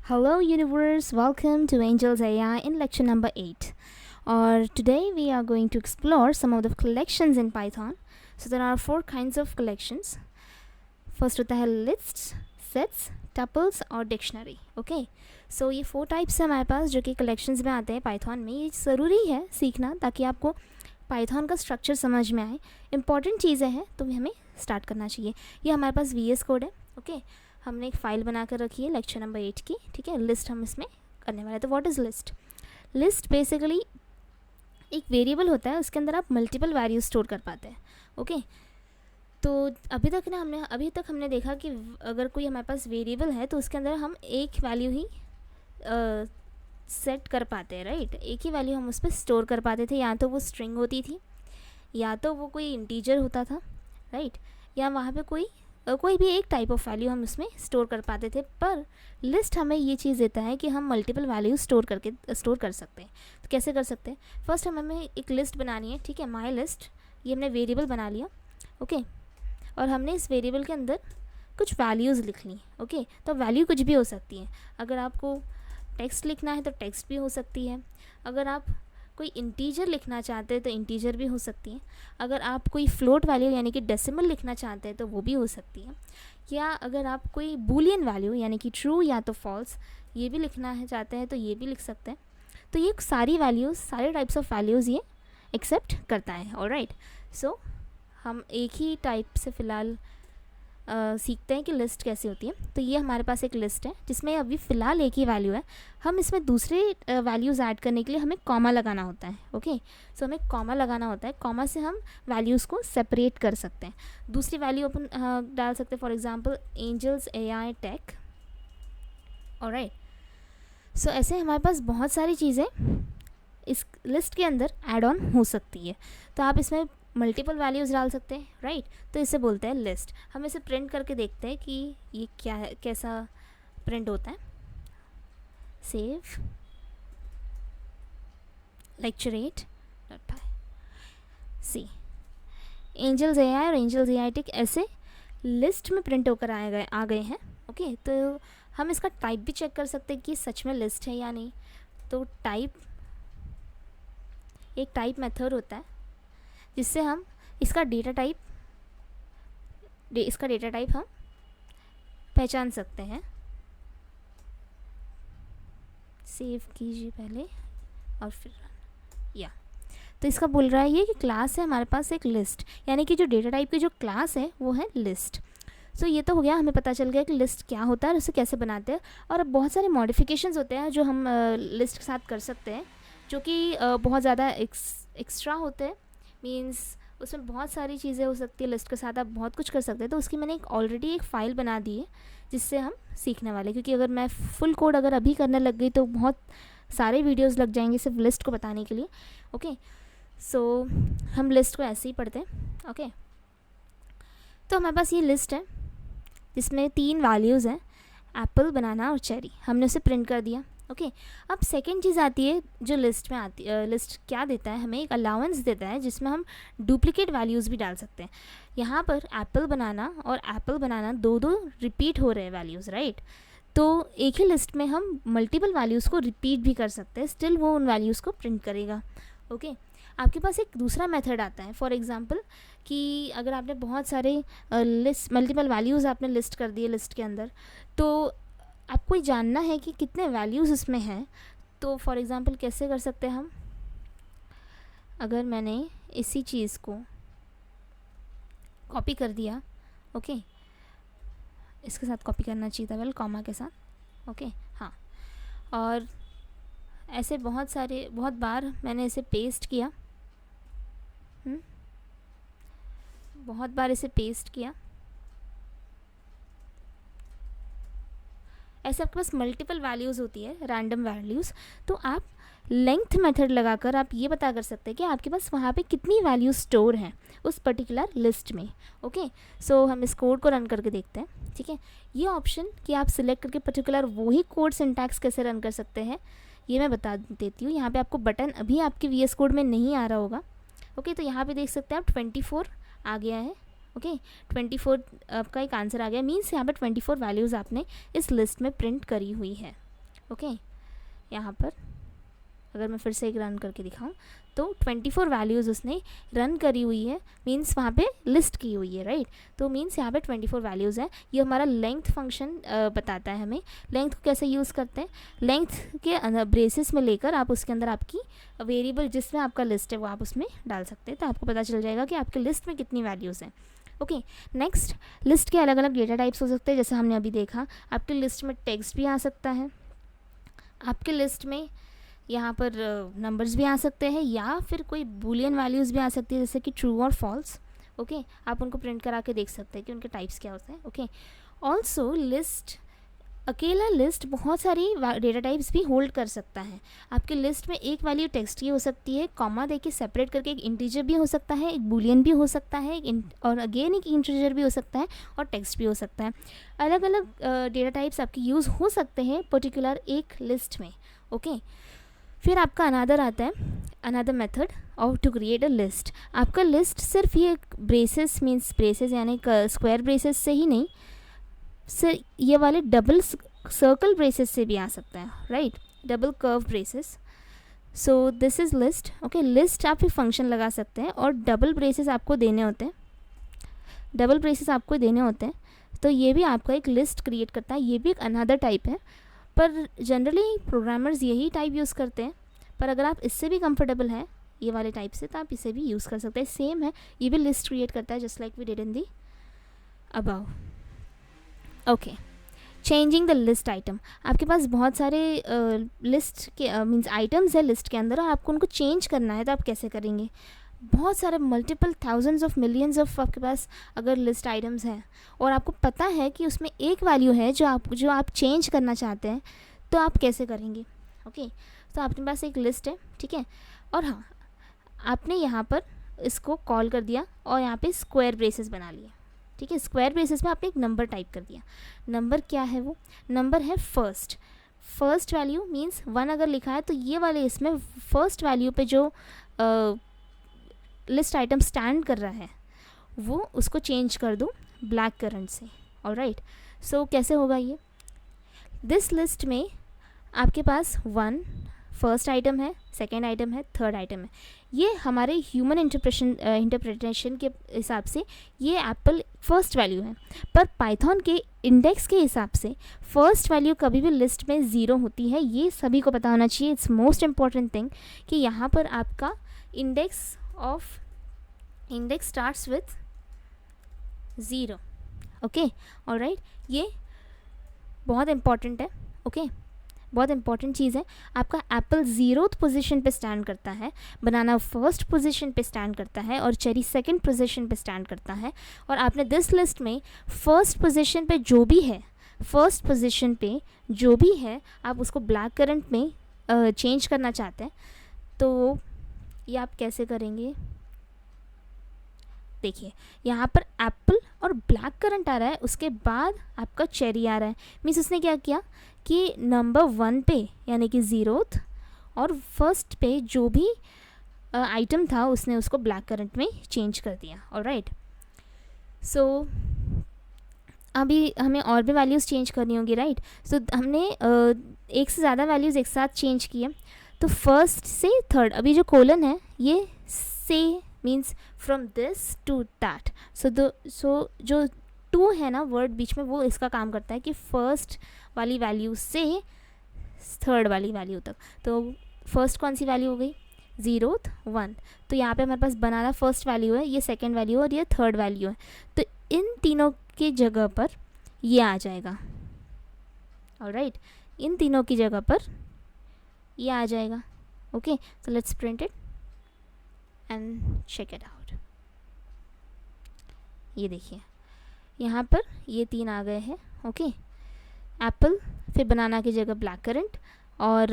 Hello universe, welcome to Angels AI in lecture number 8. Or today we are going to explore some of the collections in Python. So there are 4 kinds of collections. First होता है lists, sets, tuples और dictionary. Okay. So ये 4 types है हमारे पास जो कि collections में आते हैं Python में. ये ज़रूरी है सीखना ताकि आपको Python का structure समझ में आए. Important चीज़ें हैं तो हमें start करना चाहिए. ये हमारे पास VS Code है. Okay. हमने एक फ़ाइल बना कर रखी है लेक्चर नंबर 8 की. ठीक है, लिस्ट हम इसमें करने वाले हैं. तो what is list? List basically एक वेरिएबल होता है, उसके अंदर आप मल्टीपल वैल्यूज स्टोर कर पाते हैं. ओके तो अभी तक हमने देखा कि अगर कोई हमारे पास वेरिएबल है तो उसके अंदर हम एक वैल्यू ही सेट कर पाते हैं. राइट, एक ही वैल्यू हम उस पर स्टोर कर पाते थे. या तो वो स्ट्रिंग होती थी या तो वो कोई इंटीजर होता था. राइट, या वहाँ पे कोई भी एक टाइप ऑफ वैल्यू हम उसमें स्टोर कर पाते थे. पर लिस्ट हमें ये चीज़ देता है कि हम मल्टीपल वैल्यू स्टोर कर सकते हैं. तो कैसे कर सकते हैं? फर्स्ट हमें एक लिस्ट बनानी है. ठीक है, माई लिस्ट, ये हमने वेरिएबल बना लिया. ओके और हमने इस वेरिएबल के अंदर कुछ वैल्यूज़ लिख ली. ओके तो वैल्यू कुछ भी हो सकती है. अगर आपको टेक्स्ट लिखना है तो टेक्स्ट भी हो सकती है. अगर आप कोई इंटीजर लिखना चाहते हैं तो इंटीजर भी हो सकती है. अगर आप कोई फ्लोट वैल्यू यानी कि डेसिमल लिखना चाहते हैं तो वो भी हो सकती है. या अगर आप कोई बूलियन वैल्यू यानी कि ट्रू या तो फॉल्स ये भी लिखना है चाहते हैं तो ये भी लिख सकते हैं. तो ये सारी वैल्यूज़, सारे टाइप्स ऑफ वैल्यूज़ ये एक्सेप्ट करता है. ऑलराइट, सो हम एक ही टाइप से फ़िलहाल सीखते हैं कि लिस्ट कैसे होती है. तो ये हमारे पास एक लिस्ट है जिसमें अभी फ़िलहाल एक ही वैल्यू है. हम इसमें दूसरे वैल्यूज़ ऐड करने के लिए हमें कॉमा लगाना होता है. ओके सो हमें कॉमा लगाना होता है. कॉमा से हम वैल्यूज़ को सेपरेट कर सकते हैं. दूसरी वैल्यू अपन डाल सकते हैं. For example angels AI tech. Alright, so ऐसे हमारे पास बहुत सारी चीज़ें इस लिस्ट के अंदर ऐड ऑन हो सकती है. तो आप इसमें मल्टीपल वैल्यूज़ डाल सकते हैं. राइट, तो इसे बोलते हैं लिस्ट. हम इसे प्रिंट करके देखते हैं कि ये क्या है, कैसा प्रिंट होता है. Save lecture 8.py. सी एंजल्स AI और एंजल्स AI टेक ऐसे लिस्ट में प्रिंट होकर आ गए हैं. ओके तो हम इसका टाइप भी चेक कर सकते हैं कि सच में लिस्ट है या नहीं. तो एक टाइप मेथड होता है जिससे हम इसका डेटा टाइप हम पहचान सकते हैं. सेव कीजिए पहले और फिर रन. या तो इसका बोल रहा है ये कि क्लास है हमारे पास एक लिस्ट, यानी कि जो डेटा टाइप की जो क्लास है वो है लिस्ट. सो ये तो हो गया, हमें पता चल गया कि लिस्ट क्या होता है और उसे कैसे बनाते हैं. और अब बहुत सारे मॉडिफिकेशंस होते हैं जो हम लिस्ट के साथ कर सकते हैं जो कि बहुत ज़्यादा एक्स्ट्रा होते हैं. मीन्स उसमें बहुत सारी चीज़ें हो सकती है. लिस्ट के साथ आप बहुत कुछ कर सकते हैं. तो उसकी मैंने ऑलरेडी एक फ़ाइल बना दी है जिससे हम सीखने वाले, क्योंकि अगर मैं फुल कोड अभी करने लग गई तो बहुत सारे वीडियोस लग जाएंगे सिर्फ लिस्ट को बताने के लिए. ओके सो हम लिस्ट को ऐसे ही पढ़ते हैं. ओके तो हमारे पास ये लिस्ट है जिसमें 3 वैल्यूज़ हैं, एप्पल, बनाना और चेरी. हमने उसे प्रिंट कर दिया. ओके अब सेकंड चीज़ आती है जो लिस्ट में आती है. लिस्ट क्या देता है? हमें एक अलाउंस देता है जिसमें हम डुप्लीकेट वैल्यूज़ भी डाल सकते हैं. यहाँ पर एप्पल बनाना दो रिपीट हो रहे हैं वैल्यूज़. राइट, तो एक ही लिस्ट में हम मल्टीपल वैल्यूज़ को रिपीट भी कर सकते हैं, स्टिल वो उन वैल्यूज़ को प्रिंट करेगा. ओके आपके पास एक दूसरा मेथड आता है. फॉर एग्जांपल कि अगर आपने बहुत सारे मल्टीपल वैल्यूज़ आपने लिस्ट कर दिए लिस्ट के अंदर, तो आपको ये जानना है कि कितने वैल्यूज़ इसमें हैं. तो फॉर एग्जांपल कैसे कर सकते हैं हम? अगर मैंने इसी चीज़ को कॉपी कर दिया. ओके इसके साथ कॉपी करना चाहिए था वेल कॉमा के साथ. ओके हाँ, और ऐसे बहुत बार मैंने इसे पेस्ट किया. बहुत बार इसे पेस्ट किया. ऐसे आपके पास मल्टीपल वैल्यूज़ होती है, रैंडम वैल्यूज़. तो आप लेंथ मेथड लगाकर आप ये पता कर सकते हैं कि आपके पास वहाँ पे कितनी वैल्यूज स्टोर हैं उस पर्टिकुलर लिस्ट में. ओके सो हम इस कोड को रन करके देखते हैं. ठीक है, ये ऑप्शन कि आप सिलेक्ट करके पर्टिकुलर वही कोड सिंटैक्स कैसे रन कर सकते हैं ये मैं बता देती हूँ. यहाँ पे आपको बटन अभी आपके VS कोड में नहीं आ रहा होगा. ओके तो यहाँ पे देख सकते हैं आप 24 आ गया है. ओके 24 आपका एक आंसर आ गया. मीन्स यहाँ पर 24 वैल्यूज़ आपने इस लिस्ट में प्रिंट करी हुई है. ओके। यहाँ पर अगर मैं फिर से एक रन करके दिखाऊं तो 24 वैल्यूज़ उसने रन करी हुई है, मींस वहाँ पे लिस्ट की हुई है, राइट। तो मींस यहाँ पे 24 वैल्यूज़ है। ये हमारा लेंथ फंक्शन बताता है हमें। लेंथ को कैसे यूज़ करते हैं, लेंथ के ब्रेसेस में लेकर आप उसके अंदर आपकी वेरिएबल जिसमें आपका लिस्ट है वो आप उसमें डाल सकते हैं, तो आपको पता चल जाएगा कि आपके लिस्ट में कितनी वैल्यूज़ हैं। ओके। नेक्स्ट, लिस्ट के अलग अलग डेटा टाइप्स हो सकते हैं, जैसे हमने अभी देखा। आपकी लिस्ट में टेक्स्ट भी आ सकता है, आपके लिस्ट में यहाँ पर नंबर्स भी आ सकते हैं, या फिर कोई बूलियन वैल्यूज़ भी आ सकती है, जैसे कि ट्रू और फॉल्स। ओके, आप उनको प्रिंट करा के देख सकते हैं कि उनके टाइप्स क्या होते हैं। ओके। ऑल्सो लिस्ट, अकेला लिस्ट बहुत सारी डेटा टाइप्स भी होल्ड कर सकता है। आपकी लिस्ट में एक वैल्यू टेक्स्ट की हो सकती है, कॉमा देके सेपरेट करके एक इंटीजर भी हो सकता है, एक बूलियन भी हो सकता है, और अगेन एक इंटीजर भी हो सकता है, और टेक्स्ट भी हो सकता है। अलग अलग डेटा टाइप्स आपके यूज़ हो सकते हैं पर्टिकुलर एक लिस्ट में। ओके। फिर आपका अनदर आता है, another method of to create a list. आपका लिस्ट सिर्फ ये ब्रेसेस, मीन्स ब्रेसेस यानी स्क्वायर ब्रेसेस से ही नहीं, सर ये वाले डबल सर्कल ब्रेसेस से भी आ सकता है, right, double curve braces. So this is list. Okay, list आप एक फंक्शन लगा सकते हैं और डबल ब्रेसेस आपको देने होते हैं, डबल ब्रेसेस आपको देने होते हैं, तो ये भी आपका एक लिस्ट क्रिएट करता है। ये भी एक अनदर टाइप है, पर जनरली प्रोग्रामर्स यही टाइप यूज़ करते हैं, पर अगर आप इससे भी कंफर्टेबल हैं ये वाले टाइप से, तो आप इसे भी यूज़ कर सकते हैं। सेम है, ये भी लिस्ट क्रिएट करता है, just like we did in the above. Okay. Changing the list item. आपके पास बहुत सारे लिस्ट के मीन्स आइटम्स है लिस्ट के अंदर, और आपको उनको चेंज करना है, तो आप कैसे करेंगे। बहुत सारे multiple thousands of millions of आपके पास अगर लिस्ट आइटम्स हैं, और आपको पता है कि उसमें एक वैल्यू है जो आप चेंज करना चाहते हैं, तो आप कैसे करेंगे। ओके। तो आपके पास एक लिस्ट है, ठीक है, और हाँ, आपने यहाँ पर इसको कॉल कर दिया और यहाँ पे स्क्वायर ब्रेसेस बना लिए, ठीक है। स्क्वायर ब्रेसेस में आपने एक नंबर टाइप कर दिया। नंबर क्या है, वो नंबर है फर्स्ट वैल्यू, मीन्स 1 अगर लिखा है तो ये वाले इसमें फर्स्ट वैल्यू पे जो लिस्ट आइटम स्टैंड कर रहा है वो उसको चेंज कर दूँ ब्लैक करंट से। ऑलराइट, सो कैसे होगा ये। दिस लिस्ट में आपके पास 1 फर्स्ट आइटम है, सेकेंड आइटम है, थर्ड आइटम है। ये हमारे ह्यूमन इंटरप्रिटेशन के हिसाब से ये एप्पल फर्स्ट वैल्यू है, पर पाइथन के इंडेक्स के हिसाब से फर्स्ट वैल्यू कभी भी लिस्ट में 0 होती है। ये सभी को पता होना चाहिए, इट्स मोस्ट इम्पॉर्टेंट थिंग, कि यहाँ पर आपका index starts with 0। Okay, alright, ये बहुत इम्पॉर्टेंट है। ओके, बहुत इंपॉर्टेंट चीज़ है। आपका एप्पल 0th पोजीशन पे स्टैंड करता है, बनाना फर्स्ट पोजीशन पे स्टैंड करता है, और चेरी सेकंड पोजीशन पे स्टैंड करता है। और आपने दिस लिस्ट में फर्स्ट पोजीशन पे जो भी है आप उसको ब्लैक करंट में चेंज करना चाहते हैं, तो ये आप कैसे करेंगे। देखिए, यहाँ पर एप्पल और ब्लैक करंट आ रहा है, उसके बाद आपका चेरी आ रहा है। मीन्स उसने क्या किया कि नंबर 1 पे यानी कि 0th और फर्स्ट पे जो भी आइटम था उसने उसको ब्लैक करंट में चेंज कर दिया। ऑलराइट, सो अभी हमें और भी वैल्यूज़ चेंज करनी होगी, राइट। सो हमने एक से ज़्यादा वैल्यूज़ एक साथ चेंज किए, तो फर्स्ट से थर्ड, अभी जो कोलन है ये से means from this to that. So जो 2 है ना वर्ड बीच में, वो इसका काम करता है कि फर्स्ट वाली वैल्यू से थर्ड वाली वैल्यू तक। तो फर्स्ट कौन सी वैल्यू हो गई, 0th 1, तो यहाँ पे हमारे पास बनाना फर्स्ट वैल्यू है, ये सेकंड वैल्यू है, और ये थर्ड वैल्यू है। तो इन तीनों की जगह पर ये आ जाएगा। ऑलराइट, इन तीनों की जगह पर ये आ जाएगा। Okay, so let's print it and check it out. ये देखिए, यहाँ पर ये 3 आ गए हैं। ओके, एप्पल, फिर बनाना की जगह ब्लैक करंट, और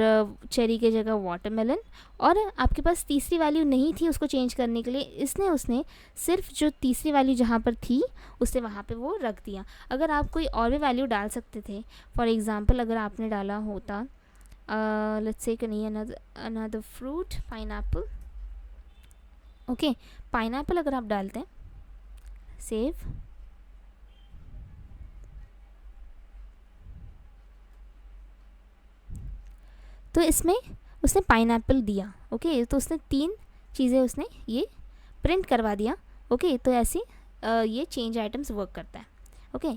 चेरी की जगह वाटरमेलन, और आपके पास तीसरी वैल्यू नहीं थी उसको चेंज करने के लिए, उसने सिर्फ जो तीसरी वैल्यू जहाँ पर थी उसे वहाँ पे वो रख दिया। अगर आप कोई और भी वैल्यू डाल सकते थे, फॉर एग्ज़ाम्पल अगर आपने डाला होता let's say another fruit, pineapple. Okay, pineapple अगर आप डालते हैं, सेव, तो इसमें उसने पाइनएप्पल दिया, ओके, तो उसने 3 चीज़ें उसने ये प्रिंट करवा दिया, ओके। तो ऐसे ये चेंज आइटम्स वर्क करता है, ओके।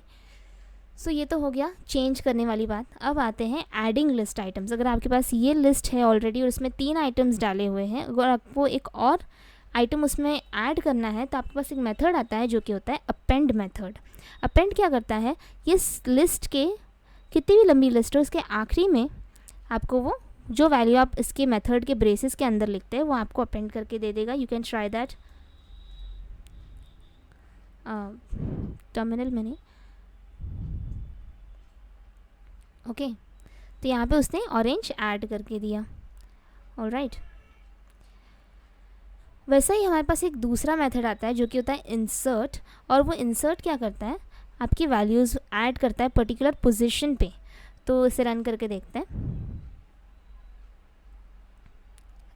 सो ये तो हो गया चेंज करने वाली बात। अब आते हैं एडिंग लिस्ट आइटम्स। अगर आपके पास ये लिस्ट है ऑलरेडी और उसमें 3 आइटम्स डाले हुए हैं, अगर आपको एक और आइटम उसमें ऐड करना है तो आपके पास एक मेथड आता है जो कि होता है अपेंड मेथड। अपेंड क्या करता है, ये लिस्ट के कितनी भी लंबी लिस्ट हो उसके आखिरी में आपको वो जो वैल्यू आप इसके मेथड के ब्रेसेस के अंदर लिखते हैं वो आपको अपेंड करके दे देगा। You can try that terminal में नहीं, ओके। तो यहाँ पे उसने ऑरेंज ऐड करके दिया, ऑलराइट। वैसा ही हमारे पास एक दूसरा मेथड आता है जो कि होता है इंसर्ट, और वो इंसर्ट क्या करता है, आपकी वैल्यूज़ ऐड करता है पर्टिकुलर पोजीशन पे। तो इसे रन करके देखते हैं,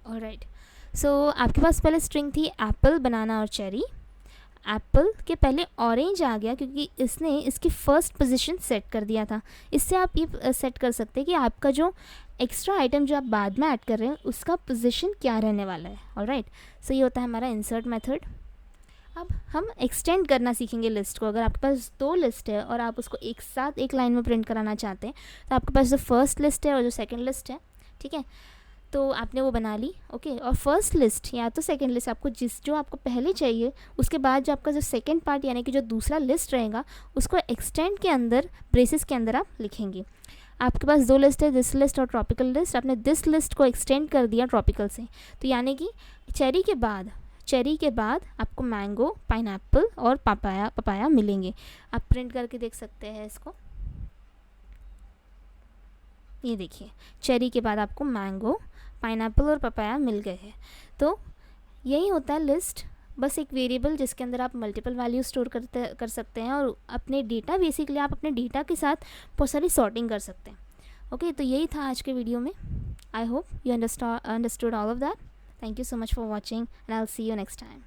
ऑलराइट। सो आपके पास पहले स्ट्रिंग थी एप्पल, बनाना और चेरी। एप्पल के पहले ऑरेंज आ गया क्योंकि इसने इसकी फ़र्स्ट पोजीशन सेट कर दिया था। इससे आप ये सेट कर सकते हैं कि आपका जो एक्स्ट्रा आइटम जो आप बाद में ऐड कर रहे हैं उसका पोजीशन क्या रहने वाला है, ऑलराइट। सो ये होता है हमारा इंसर्ट मेथड। अब हम एक्सटेंड करना सीखेंगे लिस्ट को। अगर आपके पास 2 लिस्ट है और आप उसको एक साथ एक लाइन में प्रिंट कराना चाहते हैं तो आपके पास जो फर्स्ट लिस्ट है और जो सेकेंड लिस्ट है, ठीक है, तो आपने वो बना ली, ओके। और फर्स्ट लिस्ट या तो सेकंड लिस्ट आपको जो आपको पहले चाहिए, उसके बाद जो आपका जो सेकंड पार्ट यानी कि जो दूसरा लिस्ट रहेगा उसको एक्सटेंड के अंदर ब्रेसेस के अंदर आप लिखेंगे। आपके पास 2 लिस्ट है, दिस लिस्ट और ट्रॉपिकल लिस्ट। आपने दिस लिस्ट को एक्सटेंड कर दिया ट्रॉपिकल से, तो यानी कि चेरी के बाद आपको मैंगो, पाइनएप्पल और पपाया मिलेंगे। आप प्रिंट करके देख सकते हैं इसको, ये देखिए चेरी के बाद आपको मैंगो, पाइनएप्पल और पपाया मिल गए हैं। तो यही होता है लिस्ट, बस एक वेरिएबल जिसके अंदर आप मल्टीपल वैल्यू स्टोर कर सकते हैं और अपने डेटा, बेसिकली आप अपने डेटा के साथ बहुत सारी सॉर्टिंग कर सकते हैं, ओके। तो यही था आज के वीडियो में। I hope you understood all of that. Thank you so much for watching and I'll see you next time.